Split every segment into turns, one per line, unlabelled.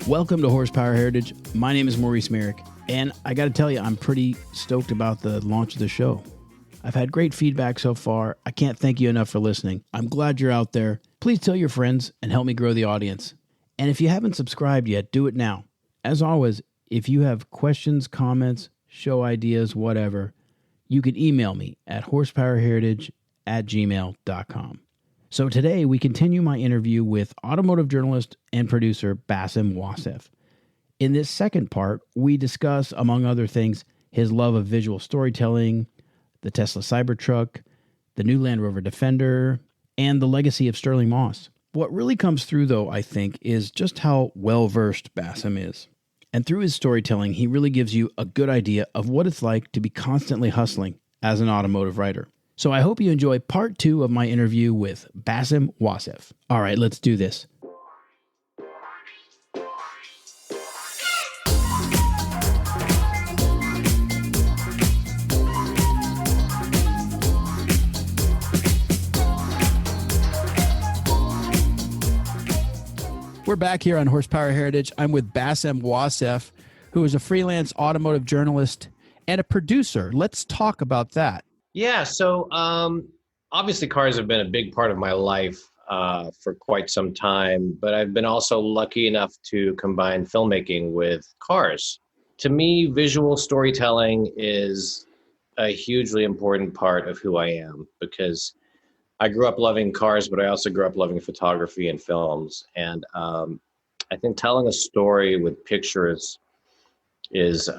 Welcome to Horsepower Heritage. My name is Maurice Merrick, and I got to tell you, I'm pretty stoked about the launch of the show. I've had great feedback so far. I can't thank you enough for listening. I'm glad you're out there. Please tell your friends and help me grow the audience. And if you haven't subscribed yet, do it now. As always, if you have questions, comments, show ideas, whatever, you can email me at horsepowerheritage@gmail.com. So today we continue my interview with automotive journalist and producer Basem Wasef. In this second part, we discuss, among other things, his love of visual storytelling, the Tesla Cybertruck, the new Land Rover Defender, and the legacy of Stirling Moss. What really comes through, though, I think, is just how well-versed Basem is. And through his storytelling, he really gives you a good idea of what it's like to be constantly hustling as an automotive writer. So I hope you enjoy part 2 of my interview with Basem Wasef. All right, let's do this. We're back here on Horsepower Heritage. I'm with Basem Wasef, who is a freelance automotive journalist and a producer. Let's talk about that.
Yeah, so obviously cars have been a big part of my life for quite some time, but I've been also lucky enough to combine filmmaking with cars. To me, visual storytelling is a hugely important part of who I am because I grew up loving cars, but I also grew up loving photography and films. And I think telling a story with pictures is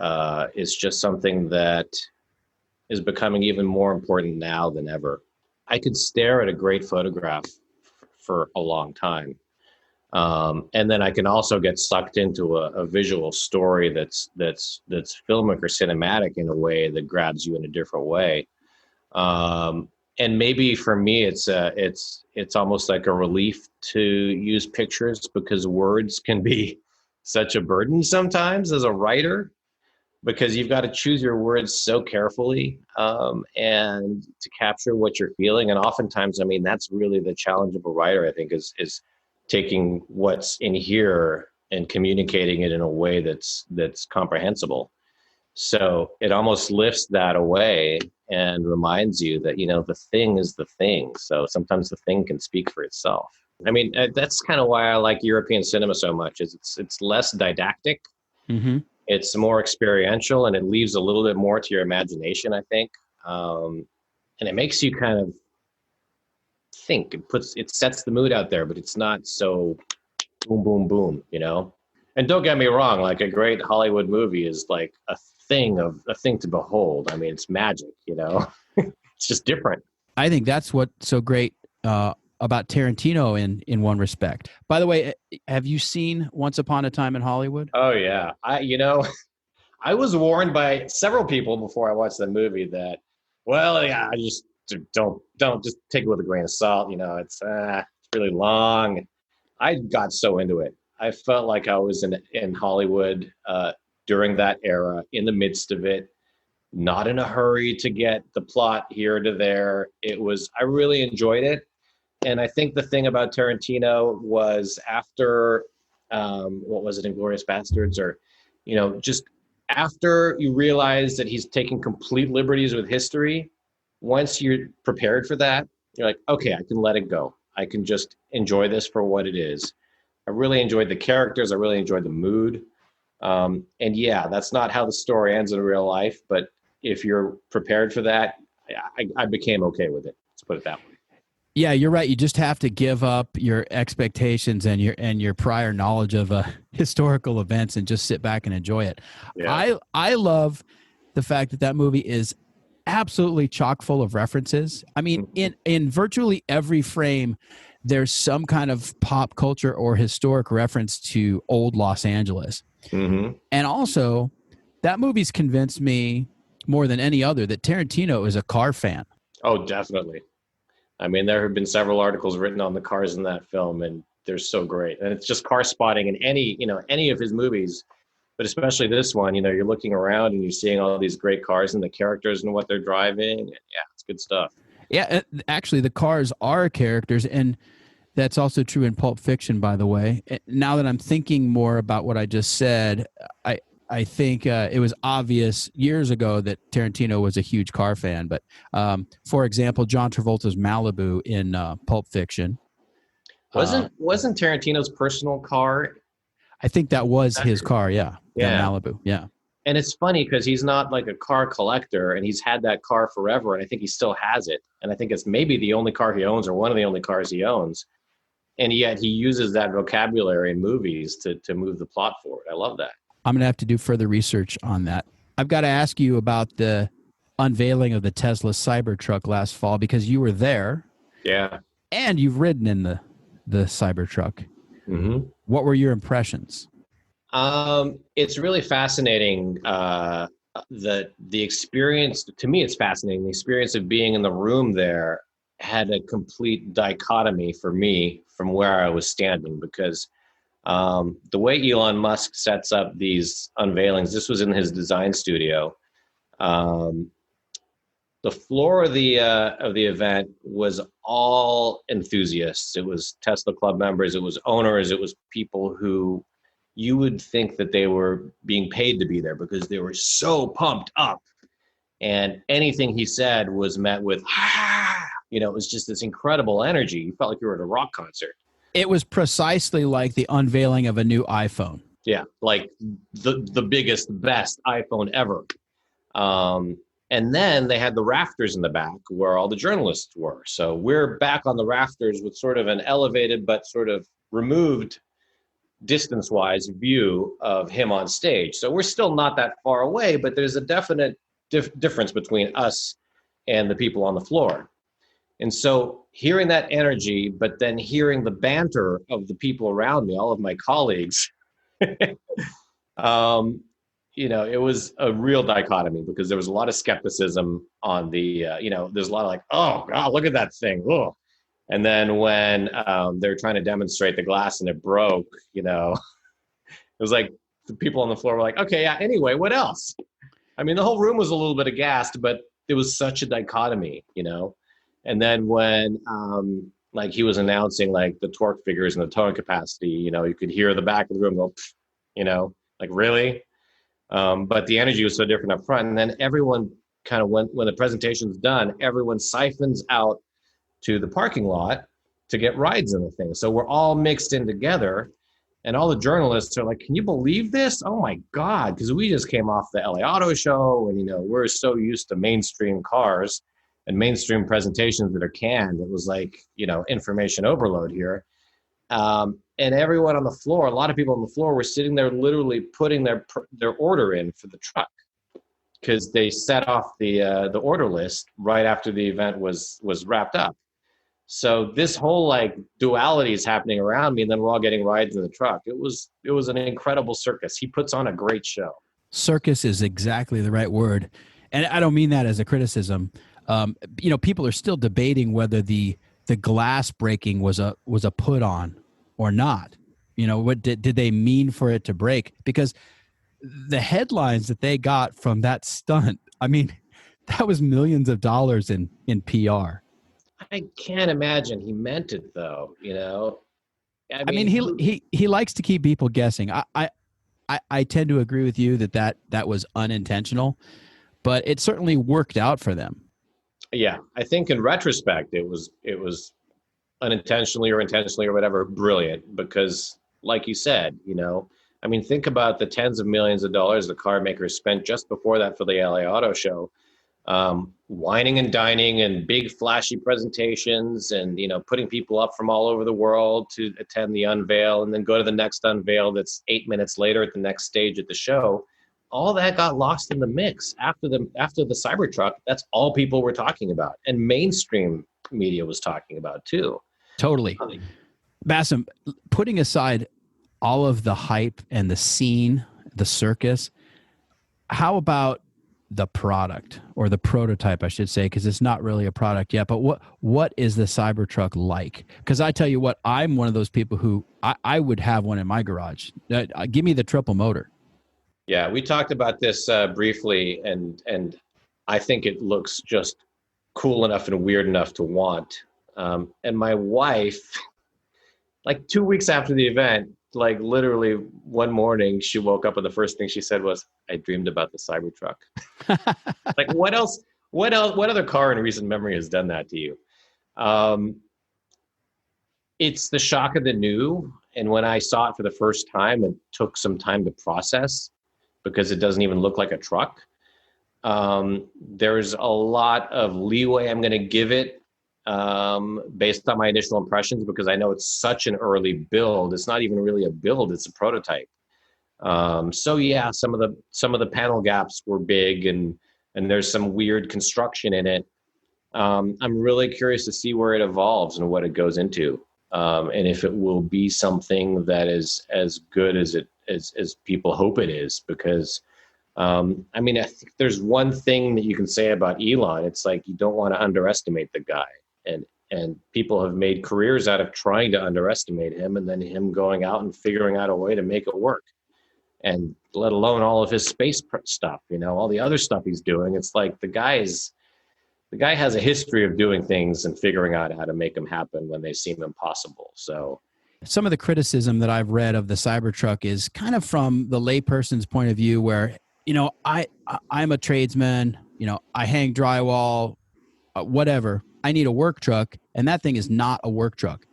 just something that is becoming even more important now than ever. I could stare at a great photograph for a long time. And then I can also get sucked into a visual story that's filmic or cinematic in a way that grabs you in a different way. And maybe for me, it's almost like a relief to use pictures because words can be such a burden sometimes as a writer, because you've got to choose your words so carefully and to capture what you're feeling. And oftentimes, I mean, that's really the challenge of a writer, I think, is taking what's in here and communicating it in a way that's comprehensible. So it almost lifts that away and reminds you that, you know, the thing is the thing. So sometimes the thing can speak for itself. I mean, that's kind of why I like European cinema so much, is it's less didactic. Mm-hmm. It's more experiential, and it leaves a little bit more to your imagination, I think. And it makes you kind of think. It sets the mood out there, but it's not so boom, boom, boom, you know? And don't get me wrong, like a great Hollywood movie is like a thing to behold. I mean, it's magic, you know? It's just different.
I think that's what's so great about Tarantino in one respect. By the way, have you seen Once Upon a Time in Hollywood?
Oh yeah. I was warned by several people before I watched the movie that, well, yeah, I just don't just take it with a grain of salt. You know, it's really long. I got so into it. I felt like I was in Hollywood during that era, in the midst of it, not in a hurry to get the plot here to there. I really enjoyed it. And I think the thing about Tarantino was after, what was it, Inglourious Bastards, or, you know, just after you realize that he's taking complete liberties with history, once you're prepared for that, you're like, okay, I can let it go. I can just enjoy this for what it is. I really enjoyed the characters. I really enjoyed the mood. And yeah, that's not how the story ends in real life. But if you're prepared for that, I became okay with it. Let's put it that way.
Yeah, you're right. You just have to give up your expectations and your prior knowledge of historical events and just sit back and enjoy it. Yeah. I love the fact that movie is absolutely chock full of references. I mean, in virtually every frame, there's some kind of pop culture or historic reference to old Los Angeles. Mm-hmm. And also, that movie's convinced me more than any other that Tarantino is a car fan.
Oh, definitely. I mean, there have been several articles written on the cars in that film, and they're so great. And it's just car spotting in any of his movies, but especially this one. You know, you're looking around and you're seeing all these great cars and the characters and what they're driving. And yeah, it's good stuff.
Yeah, actually, the cars are characters, and That's also true in Pulp Fiction, by the way. Now that I'm thinking more about what I just said, I think it was obvious years ago that Tarantino was a huge car fan. But for example, John Travolta's Malibu in Pulp Fiction.
Wasn't Tarantino's personal car?
I think that was his car. Yeah.
Yeah.
Malibu. Yeah.
And it's funny because he's not like a car collector, and he's had that car forever, and I think he still has it. And I think it's maybe the only car he owns or one of the only cars he owns. And yet he uses that vocabulary in movies to move the plot forward. I love that.
I'm going to have to do further research on that. I've got to ask you about the unveiling of the Tesla Cybertruck last fall because you were there.
Yeah.
And you've ridden in the Cybertruck.
Mm-hmm.
What were your impressions?
It's really fascinating. The experience, to me, it's fascinating. The experience of being in the room there had a complete dichotomy for me from where I was standing because the way Elon Musk sets up these unveilings, this was in his design studio. The floor of the event was all enthusiasts. It was Tesla Club members. It was owners. It was people who you would think that they were being paid to be there because they were so pumped up. And anything he said was met with, it was just this incredible energy. You felt like you were at a rock concert.
It was precisely like the unveiling of a new iPhone.
Yeah, like the biggest, best iPhone ever. And then they had the rafters in the back where all the journalists were. So we're back on the rafters with sort of an elevated but sort of removed distance-wise view of him on stage. So we're still not that far away, but there's a definite difference between us and the people on the floor. And so hearing that energy, but then hearing the banter of the people around me, all of my colleagues, it was a real dichotomy because there was a lot of skepticism on the, there's a lot of like, oh, God, look at that thing. Oh. And then when they're trying to demonstrate the glass and it broke, it was like the people on the floor were like, okay, yeah, anyway, what else? I mean, the whole room was a little bit aghast, but it was such a dichotomy, And then when he was announcing like the torque figures and the towing capacity, you could hear the back of the room go, like really? But the energy was so different up front. And then everyone kind of when the presentation's done, everyone siphons out to the parking lot to get rides in the thing. So we're all mixed in together. And all the journalists are like, can you believe this? Oh my God. Because we just came off the LA Auto Show and, we're so used to mainstream cars and mainstream presentations that are canned. It was like, information overload here. And everyone on the floor, a lot of people on the floor were sitting there literally putting their order in for the truck because they set off the order list right after the event was wrapped up. So this whole like duality is happening around me, and then we're all getting rides in the truck. It was an incredible circus. He puts on a great show. Circus is exactly the right word, and I don't mean that as a criticism. People are still debating whether the glass breaking was a put on or not. What did they mean for it to break? Because the headlines that they got from that stunt, I mean, that was millions of dollars in PR. I can't imagine he meant it though, I mean he likes to keep people guessing. I tend to agree with you that was unintentional, but it certainly worked out for them. Yeah, I think in retrospect it was unintentionally or intentionally or whatever brilliant because like you said, I mean think about the tens of millions of dollars the car makers spent just before that for the LA Auto Show. Whining and dining and big flashy presentations and, putting people up from all over the world to attend the unveil and then go to the next unveil that's 8 minutes later at the next stage at the show. All that got lost in the mix after the Cybertruck. That's all people were talking about. And mainstream media was talking about too. Totally. Basem, putting aside all of the hype and the scene, the circus, how about the product or the prototype, I should say, because it's not really a product yet, but what is the Cybertruck like? Because I tell you what, I'm one of those people who I would have one in my garage. Give me the triple motor. Yeah, we talked about this briefly, and I think it looks just cool enough and weird enough to want. And my wife like 2 weeks after the event, like literally one morning, she woke up and the first thing she said was, "I dreamed about the Cybertruck." Like, what else? What else? What other car in recent memory has done that to you? Um, it's the shock of the new. And when I saw it for the first time, it took some time to process because it doesn't even look like a truck. There's a lot of leeway I'm going to give it based on my initial impressions because I know it's such an early build. It's not even really a build; it's a prototype. So yeah, some of the panel gaps were big, and there's some weird construction in it. I'm really curious to see where it evolves and what it goes into, and if it will be something that is as good as as people hope it is. Because I mean, I think there's one thing that you can say about Elon. It's like you don't want to underestimate the guy, and people have made careers out of trying to underestimate him, and then him going out and figuring out a way to make it work. And let alone all of his space stuff, all the other stuff he's doing. It's like the guy has a history of doing things and figuring out how to make them happen when they seem impossible. So
some of the criticism that I've read of the Cybertruck is kind of from the layperson's point of view where, I'm a tradesman, I hang drywall, whatever. I need a work truck, and that thing is not a work truck.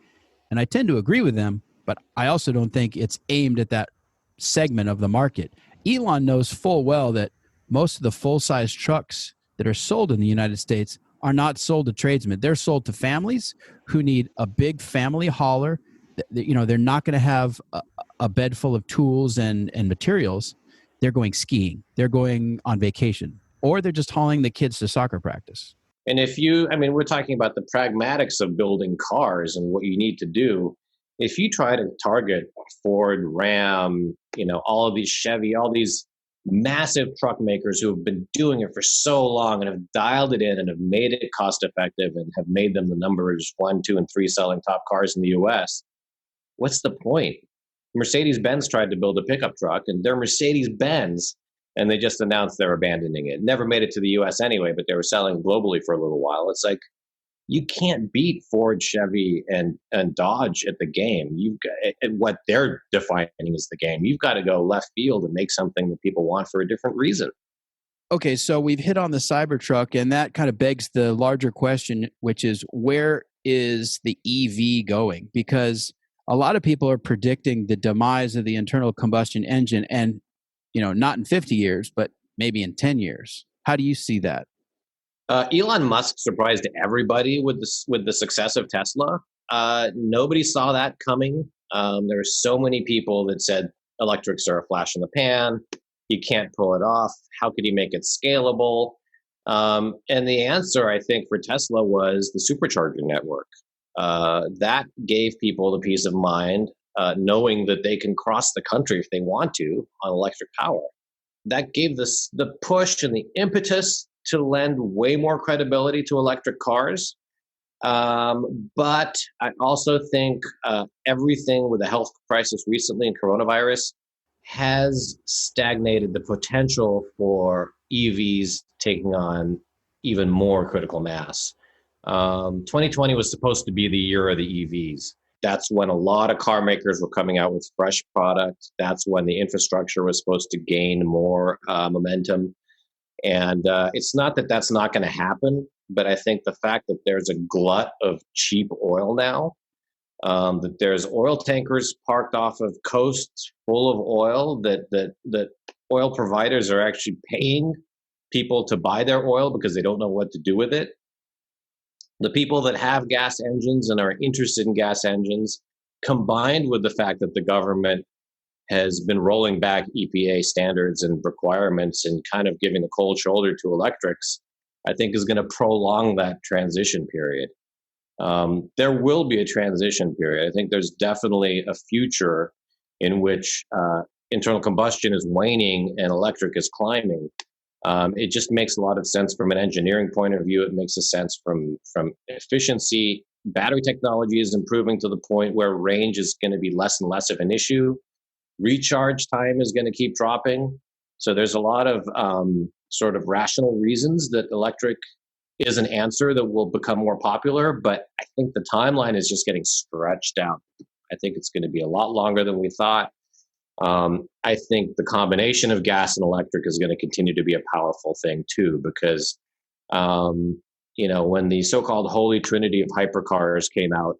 And I tend to agree with them, but I also don't think it's aimed at that segment of the market. Elon knows full well that most of the full-size trucks that are sold in the United States are not sold to tradesmen. They're sold to families who need a big family hauler. They're not going to have a bed full of tools and materials. They're going skiing. They're going on vacation, or they're just hauling the kids to soccer practice.
And we're talking about the pragmatics of building cars and what you need to do. If you try to target Ford, Ram, all of these Chevy, all these massive truck makers who have been doing it for so long and have dialed it in and have made it cost effective and have made them the numbers 1, 2, and 3 selling top cars in the US, what's the point? Mercedes-Benz tried to build a pickup truck, and they're Mercedes-Benz, and they just announced they're abandoning it. Never made it to the US anyway, but they were selling globally for a little while. It's like, you can't beat Ford, Chevy, and Dodge at the game. You've got at what they're defining as the game. You've got to go left field and make something that people want for a different reason.
Okay, so we've hit on the Cybertruck, and that kind of begs the larger question, which is where is the EV going? Because a lot of people are predicting the demise of the internal combustion engine, and not in 50 years, but maybe in 10 years. How do you see that?
Elon Musk surprised everybody with the success of Tesla. Nobody saw that coming. There were so many people that said electrics are a flash in the pan. He can't pull it off. How could he make it scalable? And the answer, I think, for Tesla was the supercharger network. That gave people the peace of mind, knowing that they can cross the country if they want to on electric power. That gave the push and the impetus to lend way more credibility to electric cars. But I also think everything with the health crisis recently and coronavirus has stagnated the potential for EVs taking on even more critical mass. 2020 was supposed to be the year of the EVs. That's when a lot of car makers were coming out with fresh product. That's when the infrastructure was supposed to gain more momentum. And it's not that that's not going to happen, but I think the fact that there's a glut of cheap oil now, that there's oil tankers parked off of coasts full of oil, that oil providers are actually paying people to buy their oil because they don't know what to do with it. The people that have gas engines and are interested in gas engines, combined with the fact that the government has been rolling back EPA standards and requirements and kind of giving a cold shoulder to electrics, I think is going to prolong that transition period. There will be a transition period. I think there's definitely a future in which internal combustion is waning and electric is climbing. It just makes a lot of sense from an engineering point of view. It makes a sense from efficiency. Battery technology is improving to the point where range is going to be less and less of an issue. Recharge time is going to keep dropping. So there's a lot of sort of rational reasons that electric is an answer that will become more popular. But I think the timeline is just getting stretched out I think it's going to be a lot longer than we thought. I think the combination of gas and electric is going to continue to be a powerful thing too, because when the so-called holy trinity of hypercars came out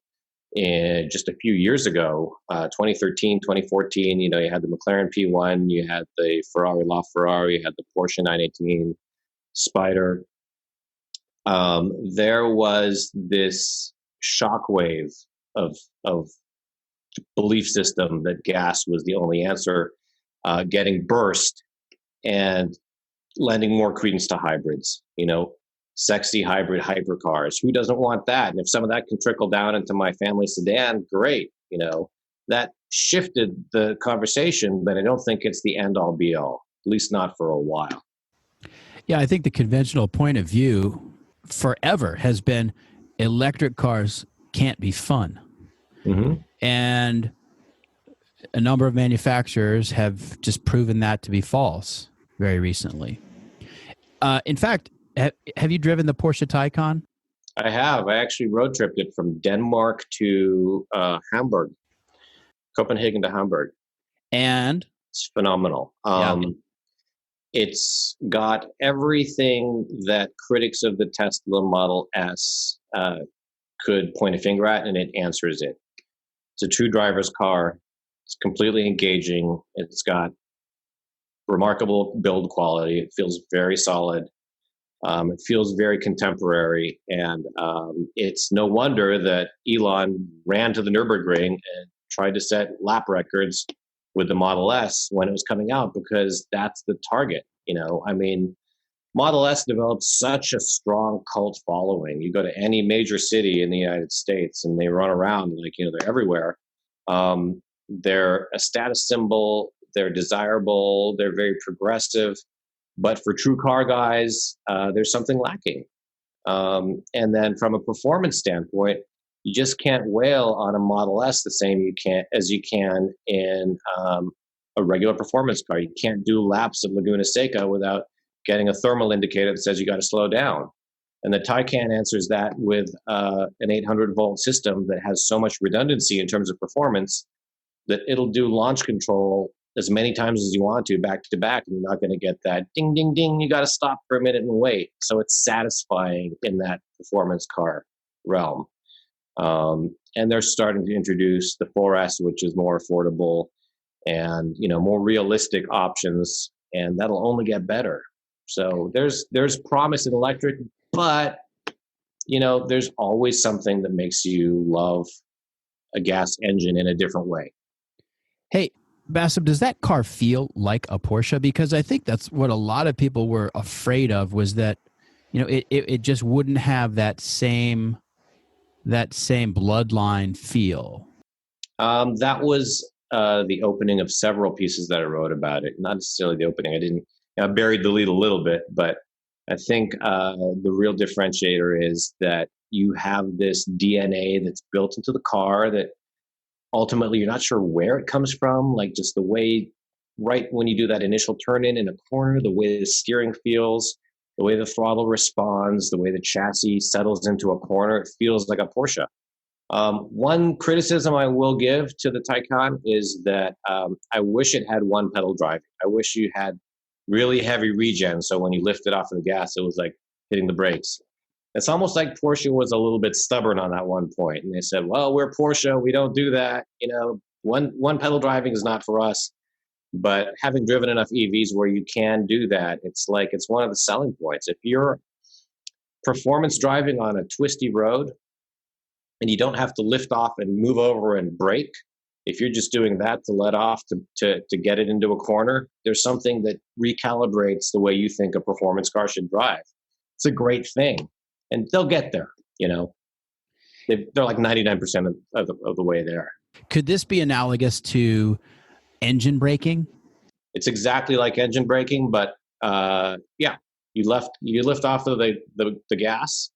in just a few years ago, 2013, 2014, you had the McLaren P1, you had the Ferrari LaFerrari, you had the Porsche 918 Spider. There was this shockwave of belief system that gas was the only answer, getting burst and lending more credence to hybrids, sexy hybrid hypercars. Who doesn't want that? And if some of that can trickle down into my family sedan, great. That shifted the conversation, but I don't think it's the end all be all, at least not for a while.
Yeah, I think the conventional point of view forever has been electric cars can't be fun.
Mm-hmm.
And a number of manufacturers have just proven that to be false very recently. In fact, have you driven the Porsche Taycan?
I have. I actually road tripped it from Denmark to Hamburg, Copenhagen to Hamburg.
And?
It's phenomenal. It's got everything that critics of the Tesla Model S could point a finger at, and it answers it. It's a true driver's car. It's completely engaging. It's got remarkable build quality. It feels very solid. It feels very contemporary. And it's no wonder that Elon ran to the Nürburgring and tried to set lap records with the Model S when it was coming out, because that's the target. Model S developed such a strong cult following. You go to any major city in the United States and they run around like, they're everywhere. They're a status symbol. They're desirable. They're very progressive. But for true car guys, there's something lacking. And then from a performance standpoint, you just can't wail on a Model S the same as you can in a regular performance car. You can't do laps of Laguna Seca without getting a thermal indicator that says you got to slow down. And the Taycan answers that with an 800-volt system that has so much redundancy in terms of performance that it'll do launch control as many times as you want to back, and you're not going to get that ding, ding, ding, you got to stop for a minute and wait. So it's satisfying in that performance car realm. And they're starting to introduce the 4S, which is more affordable and, more realistic options, and that'll only get better. So there's promise in electric, but, there's always something that makes you love a gas engine in a different way.
Hey, Basem, does that car feel like a Porsche? Because I think that's what a lot of people were afraid of, was that, it just wouldn't have that same bloodline feel.
That was the opening of several pieces that I wrote about it. Not necessarily the opening. I buried the lead a little bit, but I think the real differentiator is that you have this DNA that's built into the car that ultimately you're not sure where it comes from, like just the way, right when you do that initial turn in a corner, the way the steering feels, the way the throttle responds, the way the chassis settles into a corner, it feels like a Porsche. One criticism I will give to the Taycan is that I wish it had one pedal driving. I wish you had really heavy regen, so when you lift it off of the gas, it was like hitting the brakes. It's almost like Porsche was a little bit stubborn on that one point, and they said, well, we're Porsche, we don't do that. One pedal driving is not for us. But having driven enough EVs where you can do that, it's one of the selling points. If you're performance driving on a twisty road and you don't have to lift off and move over and brake, if you're just doing that to let off to get it into a corner, there's something that recalibrates the way you think a performance car should drive. It's a great thing. And they'll get there, They're like 99% of the way there.
Could this be analogous to engine braking?
It's exactly like engine braking, but you lift off of the gas,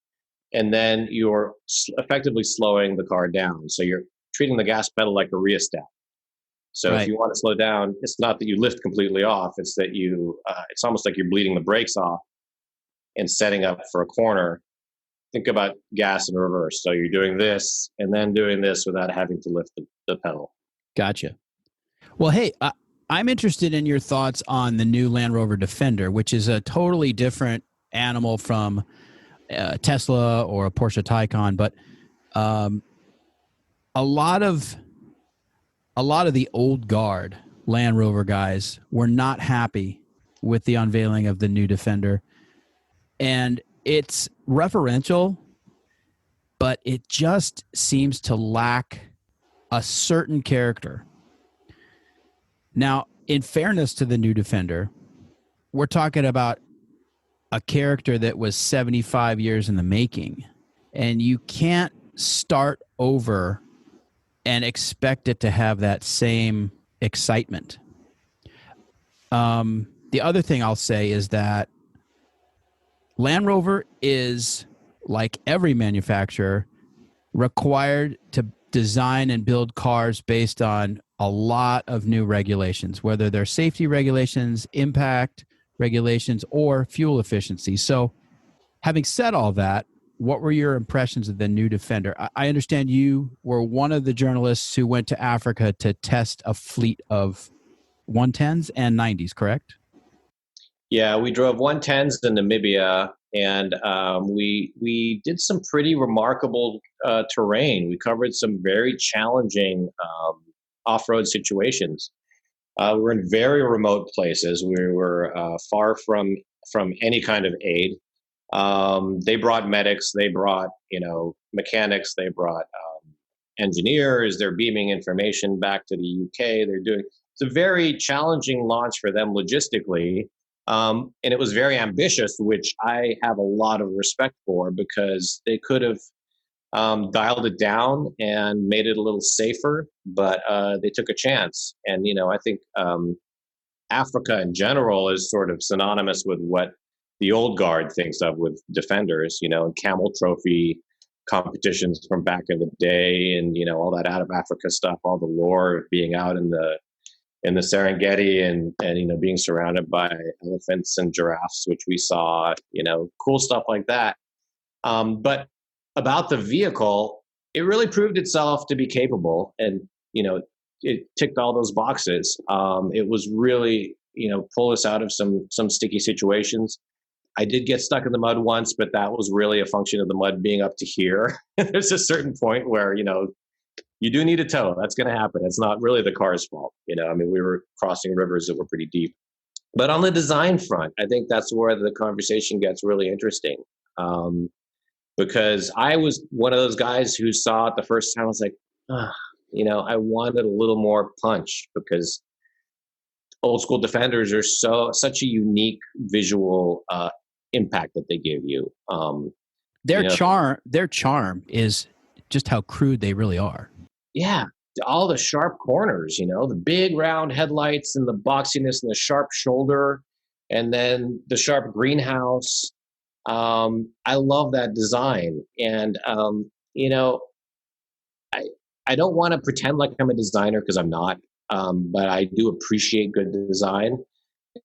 and then you're effectively slowing the car down. So you're treating the gas pedal like a rheostat. So If you want to slow down, it's not that you lift completely off; it's that it's almost like you're bleeding the brakes off and setting up for a corner. think about gas in reverse. So you're doing this and then doing this without having to lift the pedal.
Gotcha. Well, hey, I'm interested in your thoughts on the new Land Rover Defender, which is a totally different animal from Tesla or a Porsche Taycan, but a lot of the old guard Land Rover guys were not happy with the unveiling of the new Defender, and it's referential, but it just seems to lack a certain character. Now, in fairness to the new Defender, we're talking about a character that was 75 years in the making, and you can't start over and expect it to have that same excitement. The other thing I'll say is that Land Rover is, like every manufacturer, required to design and build cars based on a lot of new regulations, whether they're safety regulations, impact regulations, or fuel efficiency. So having said all that, what were your impressions of the new Defender? I understand you were one of the journalists who went to Africa to test a fleet of 110s and 90s, correct?
Yeah, we drove 110s in Namibia, and we did some pretty remarkable terrain. We covered some very challenging off-road situations. We were in very remote places. We were far from any kind of aid. They brought medics, they brought mechanics, they brought engineers. They're beaming information back to the UK. It's a very challenging launch for them logistically. And it was very ambitious, which I have a lot of respect for, because they could have dialed it down and made it a little safer, but they took a chance. And, I think Africa in general is sort of synonymous with what the old guard thinks of with Defenders, Camel Trophy competitions from back in the day, and, all that out of Africa stuff, all the lore of being out in the Serengeti and being surrounded by elephants and giraffes, which we saw, cool stuff like that. But about the vehicle, it really proved itself to be capable, and it ticked all those boxes. It was really pull us out of some sticky situations. I did get stuck in the mud once, but that was really a function of the mud being up to here. There's a certain point where you do need a tow. That's going to happen. It's not really the car's fault. We were crossing rivers that were pretty deep. But on the design front, I think that's where the conversation gets really interesting. Because I was one of those guys who saw it the first time. I was like, I wanted a little more punch, because old school Defenders are such a unique visual impact that they give you.
Their charm is just how crude they really are.
Yeah, all the sharp corners, the big round headlights and the boxiness and the sharp shoulder, and then the sharp greenhouse. I love that design. And, I don't want to pretend like I'm a designer, because I'm not, but I do appreciate good design.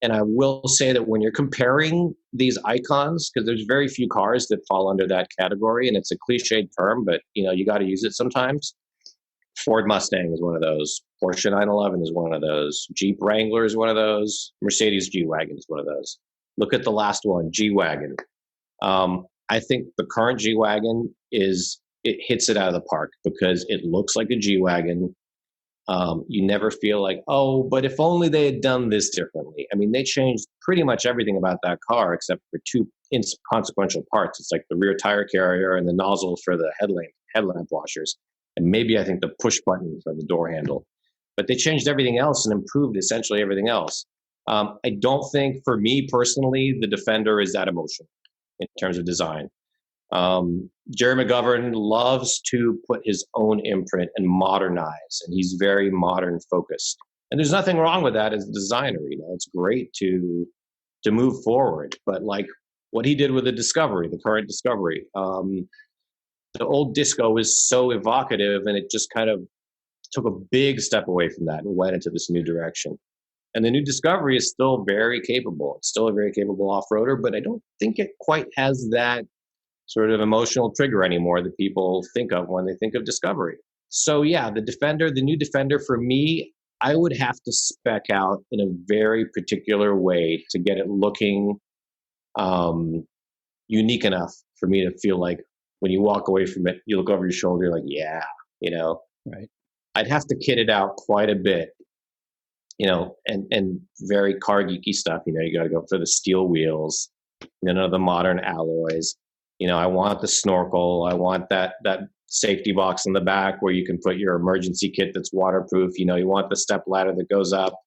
And I will say that when you're comparing these icons, because there's very few cars that fall under that category, and it's a cliched term, but you got to use it sometimes. Ford Mustang is one of those. Porsche 911 is one of those. Jeep Wrangler is one of those. Mercedes G-Wagon is one of those. Look at the last one, G-Wagon. I think the current G-Wagon it hits it out of the park, because it looks like a G-Wagon. You never feel like, but if only they had done this differently. I mean, they changed pretty much everything about that car except for two inconsequential parts. It's like the rear tire carrier and the nozzle for the headlamp washers. And maybe I think the push button for the door handle. But they changed everything else and improved essentially everything else. I don't think, for me personally, the Defender is that emotional in terms of design. Jerry McGovern loves to put his own imprint and modernize, and he's very modern focused. And there's nothing wrong with that as a designer. It's great to move forward. But like what he did with the current Discovery, the old Disco is so evocative, and it just kind of took a big step away from that and went into this new direction. And the new Discovery is still very capable. It's still a very capable off-roader, but I don't think it quite has that sort of emotional trigger anymore that people think of when they think of Discovery. So yeah, the new Defender for me, I would have to spec out in a very particular way to get it looking unique enough for me to feel like when you walk away from it, you look over your shoulder, you're like, yeah, you know,
Right.
I'd have to kit it out quite a bit, you know, and very car geeky stuff. You know, you got to go for the steel wheels, you know, the modern alloys. You know, I want the snorkel. I want that safety box in the back where you can put your emergency kit that's waterproof. You know, you want the step ladder that goes up.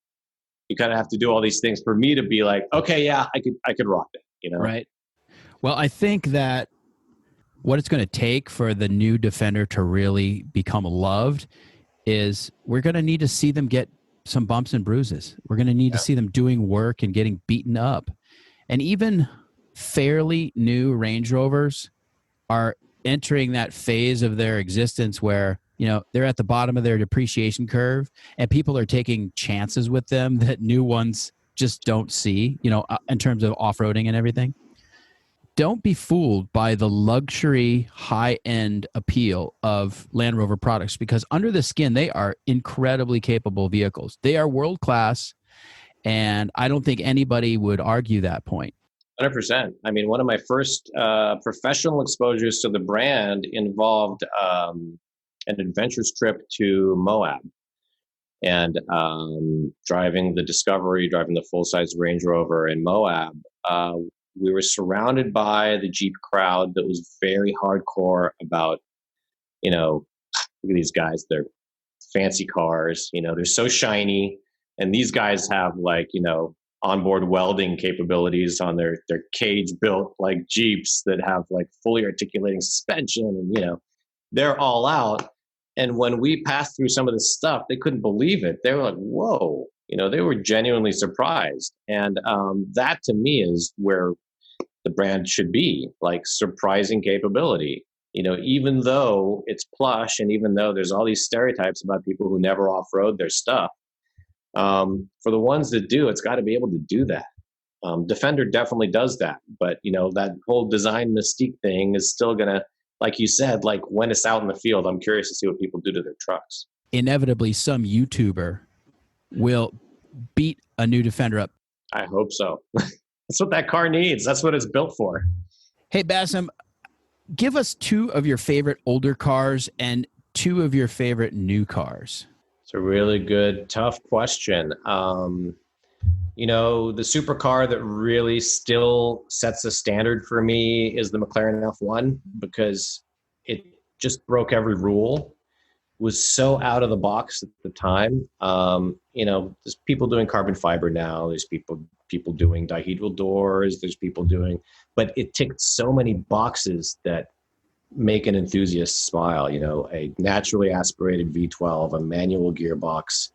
You kind of have to do all these things for me to be like, okay, yeah, I could rock it. You know,
Right. Well, I think that what it's going to take for the new Defender to really become loved is we're going to need to see them get some bumps and bruises. We're going to need to see them doing work and getting beaten up. And even fairly new Range Rovers are entering that phase of their existence where, you know, they're at the bottom of their depreciation curve and people are taking chances with them that new ones just don't see, you know, in terms of off-roading and everything. Don't be fooled by the luxury high-end appeal of Land Rover products, because under the skin, they are incredibly capable vehicles. They are world-class, and I don't think anybody would argue that point.
100%. I mean, one of my first professional exposures to the brand involved an adventures trip to Moab, and driving the Discovery, driving the full-size Range Rover in Moab. We were surrounded by the Jeep crowd that was very hardcore about, you know, look at these guys, they're fancy cars, you know, they're so shiny. And these guys have, like, you know, onboard welding capabilities on their cage built like Jeeps that have like fully articulating suspension, and, you know, they're all out. And when we passed through some of this stuff, they couldn't believe it. They were like, whoa, you know, they were genuinely surprised. And that to me is where the brand should be, like surprising capability. You know, even though it's plush and even though there's all these stereotypes about people who never off-road their stuff, for the ones that do, it's got to be able to do that. Defender definitely does that. But, you know, that whole design mystique thing is still going to, like you said, like when it's out in the field, I'm curious to see what people do to their trucks.
Inevitably, some YouTuber will beat a new Defender up.
I hope so. That's what that car needs. That's what it's built for.
Hey, Basem, give us two of your favorite older cars and two of your favorite new cars.
It's a really good, tough question. You know, the supercar that really still sets a standard for me is the McLaren F1, because it just broke every rule, was so out of the box at the time. You know, there's people doing carbon fiber now. There's people doing dihedral doors. There's people doing, but it ticked so many boxes that make an enthusiast smile. You know, a naturally aspirated V12, a manual gearbox,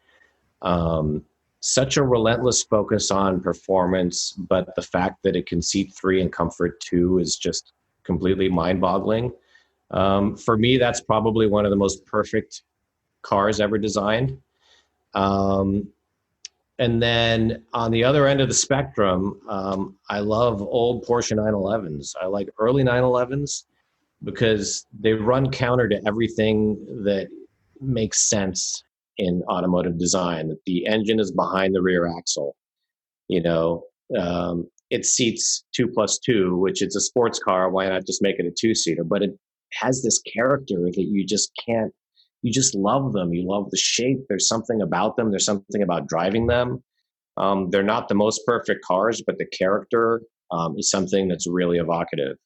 such a relentless focus on performance, but the fact that it can seat 3 and comfort 2 is just completely mind-boggling. For me, that's probably one of the most perfect cars ever designed. And then on the other end of the spectrum, I love old Porsche 911s. I like early 911s because they run counter to everything that makes sense in automotive design. The engine is behind the rear axle. You know, it seats 2+2, which it's a sports car. Why not just make it a 2-seater? But it has this character that you just can't, you just love them. You love the shape. There's something about them. There's something about driving them. They're not the most perfect cars, but the character is something that's really evocative.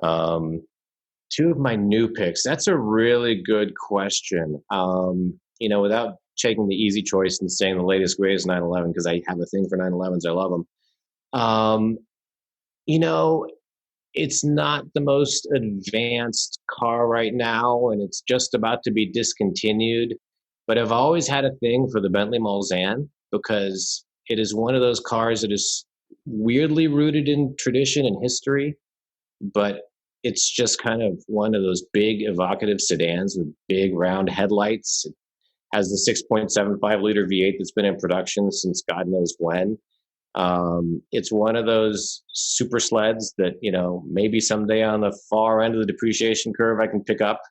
Two of my new picks. That's a really good question. You know, without taking the easy choice and saying the latest, greatest 911, because I have a thing for 911s. I love them. You know, it's not the most advanced car right now, and it's just about to be discontinued. But I've always had a thing for the Bentley Mulsanne, because it is one of those cars that is weirdly rooted in tradition and history, but it's just kind of one of those big evocative sedans with big round headlights. It has the 6.75 liter V8 that's been in production since God knows when. It's one of those super sleds that, maybe someday on the far end of the depreciation curve I can pick up.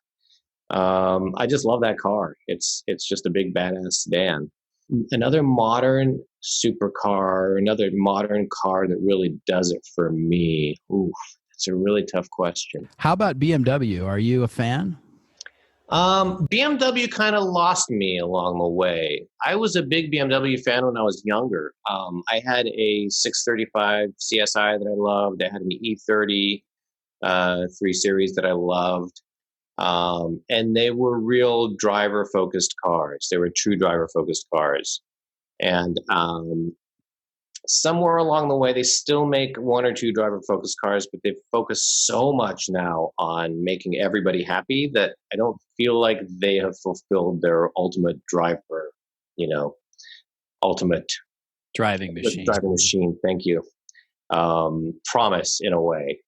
I just love that car. It's just a big badass sedan. Another modern supercar, another modern car that really does it for me. Ooh, it's a really tough question.
How about BMW? Are you a fan?
BMW kind of lost me along the way. I was a big BMW fan when I was younger. I had a 635 CSI that I loved. I had an E30 3 Series that I loved. And they were real driver-focused cars. They were true driver-focused cars. And somewhere along the way, they still make 1 or 2 driver-focused cars, but they've focused so much now on making everybody happy that I don't feel like they have fulfilled their ultimate driver, ultimate
Driving machine.
Driving machine. Thank you. Promise in a way.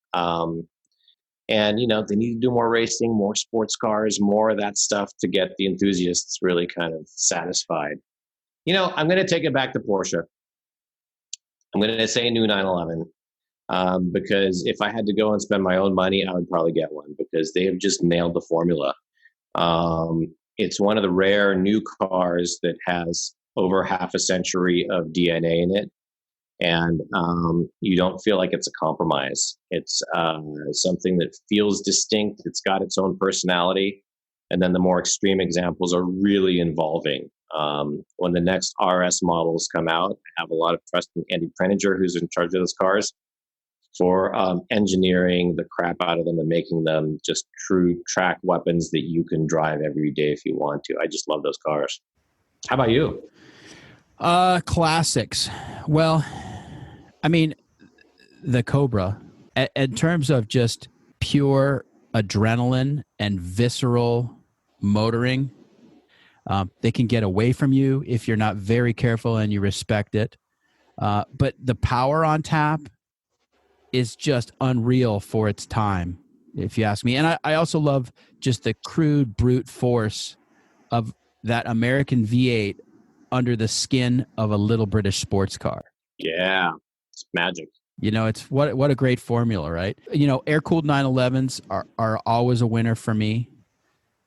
And, they need to do more racing, more sports cars, more of that stuff to get the enthusiasts really kind of satisfied. I'm going to take it back to Porsche. I'm going to say a new 911 because if I had to go and spend my own money, I would probably get one because they have just nailed the formula. It's one of the rare new cars that has over half a century of DNA in it. And you don't feel like it's a compromise. It's something that feels distinct. It's got its own personality. And then the more extreme examples are really involving. When the next RS models come out, I have a lot of trust in Andy Preninger, who's in charge of those cars, for engineering the crap out of them and making them just true track weapons that you can drive every day if you want to. I just love those cars. How about you?
Classics. Well, I mean, the Cobra, in terms of just pure adrenaline and visceral motoring, they can get away from you if you're not very careful and you respect it. But the power on tap is just unreal for its time, if you ask me. And I also love just the crude brute force of that American V8 under the skin of a little British sports car.
Yeah, it's magic.
It's what a great formula, right? Air-cooled 911s are always a winner for me.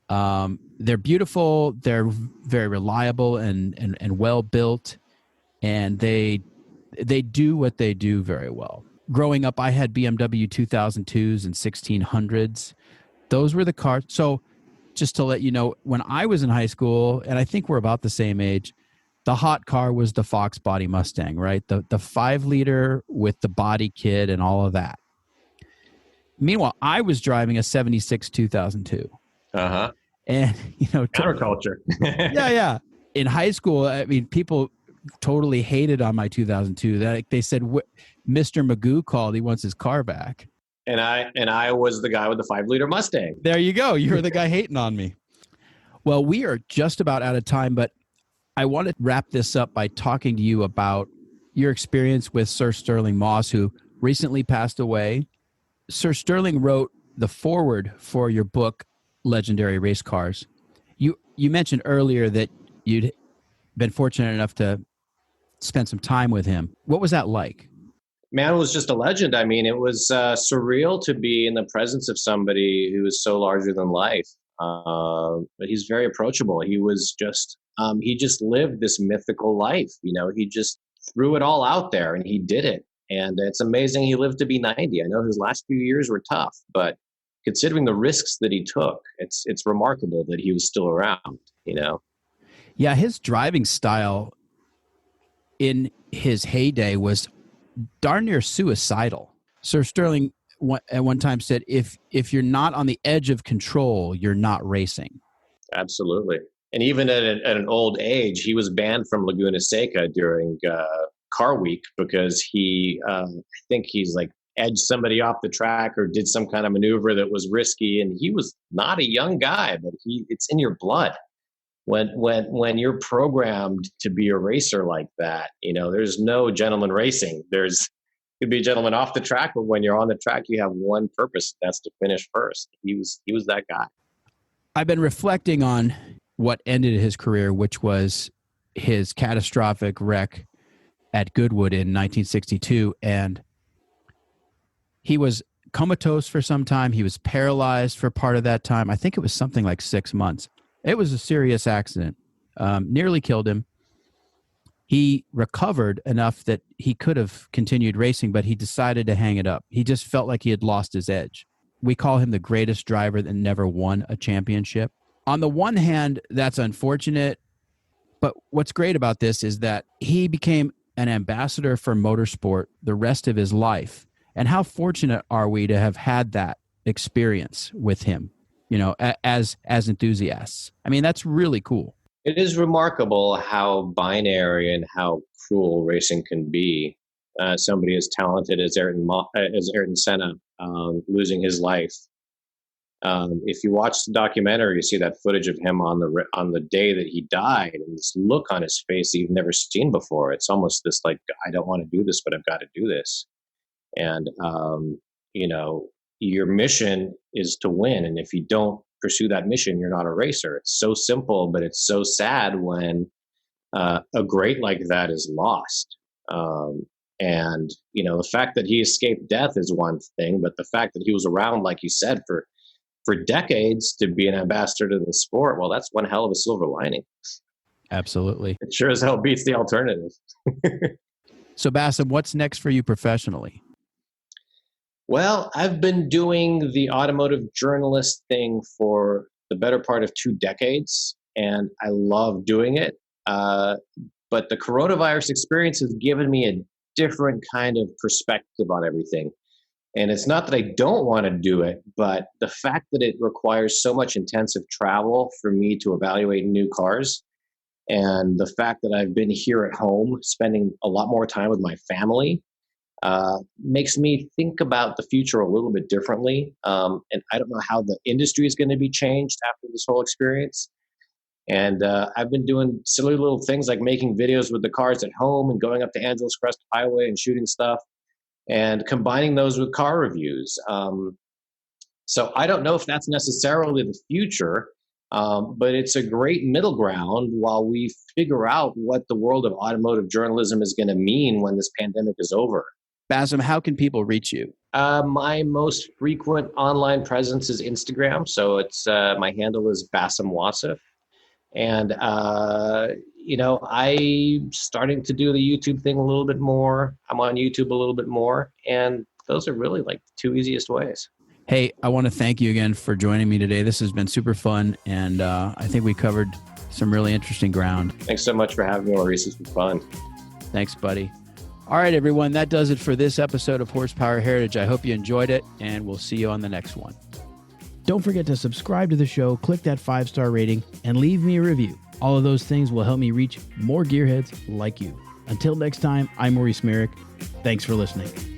They're beautiful, they're very reliable and well built, and they do what they do very well. Growing up, I had BMW 2002s and 1600s. Those were the cars. So just to let you know, when I was in high school, and I think we're about the same age, the hot car was the Fox body Mustang, right? The 5-liter with the body kit and all of that. Meanwhile, I was driving a 76 2002.
Uh-huh.
And,
counterculture.
Yeah. In high school, I mean, people totally hated on my 2002. They said, Mr. Magoo called, he wants his car back.
And I was the guy with the 5-liter Mustang.
There you go. You're the guy hating on me. Well, we are just about out of time, but I want to wrap this up by talking to you about your experience with Sir Stirling Moss, who recently passed away. Sir Stirling wrote the foreword for your book, Legendary Racecars. You mentioned earlier that you'd been fortunate enough to spend some time with him. What was that like?
Man, it was just a legend. I mean, it was surreal to be in the presence of somebody who is so larger than life. But he's very approachable. He was just, he just lived this mythical life. He just threw it all out there and he did it. And it's amazing he lived to be 90. I know his last few years were tough, but considering the risks that he took, it's remarkable that he was still around,
Yeah, his driving style in his heyday was darn near suicidal. Sir Stirling at one time said, if you're not on the edge of control, you're not racing.
Absolutely. And even at an old age, he was banned from Laguna Seca during Car Week because he, I think he's like edged somebody off the track or did some kind of maneuver that was risky. And he was not a young guy, but it's in your blood. When you're programmed to be a racer like that, there's no gentleman racing. Could be a gentleman off the track, but when you're on the track, you have one purpose. That's to finish first. He was that guy.
I've been reflecting on what ended his career, which was his catastrophic wreck at Goodwood in 1962, and he was comatose for some time. He was paralyzed for part of that time. I think it was something like 6 months. It was a serious accident, nearly killed him. He recovered enough that he could have continued racing, but he decided to hang it up. He just felt like he had lost his edge. We call him the greatest driver that never won a championship. On the one hand, that's unfortunate, but what's great about this is that he became an ambassador for motorsport the rest of his life. And how fortunate are we to have had that experience with him, you know, as enthusiasts? I mean, that's really cool.
It is remarkable how binary and how cruel racing can be. Somebody as talented as Ayrton Senna losing his life. If you watch the documentary, you see that footage of him on the day that he died, and this look on his face that you've never seen before. It's almost this like, I don't want to do this, but I've got to do this. And you know, your mission is to win, and if you don't pursue that mission, you're not a racer. It's so simple, but it's so sad when a great like that is lost. And you know, the fact that he escaped death is one thing, but the fact that he was around, like you said, for decades to be an ambassador to the sport, well, that's one hell of a silver lining.
Absolutely.
It sure as hell beats the alternative.
So, Basem, what's next for you professionally?
Well, I've been doing the automotive journalist thing for the better part of 2 decades, and I love doing it. But the coronavirus experience has given me a different kind of perspective on everything. And it's not that I don't want to do it, but the fact that it requires so much intensive travel for me to evaluate new cars, and the fact that I've been here at home spending a lot more time with my family, makes me think about the future a little bit differently. And I don't know how the industry is going to be changed after this whole experience. And I've been doing silly little things like making videos with the cars at home and going up to Angeles Crest Highway and shooting stuff and combining those with car reviews. So I don't know if that's necessarily the future, but it's a great middle ground while we figure out what the world of automotive journalism is going to mean when this pandemic is over.
Basem, how can people reach you?
My most frequent online presence is Instagram. So it's my handle is Basem Wasef. And, you know, I'm starting to do the YouTube thing a little bit more. I'm on YouTube a little bit more. And those are really like the 2 easiest ways.
Hey, I want to thank you again for joining me today. This has been super fun. And I think we covered some really interesting ground.
Thanks so much for having me, Maurice. It's been fun.
Thanks, buddy. All right, everyone. That does it for this episode of Horsepower Heritage. I hope you enjoyed it, and we'll see you on the next one. Don't forget to subscribe to the show, click that 5-star rating, and leave me a review. All of those things will help me reach more gearheads like you. Until next time, I'm Maurice Merrick. Thanks for listening.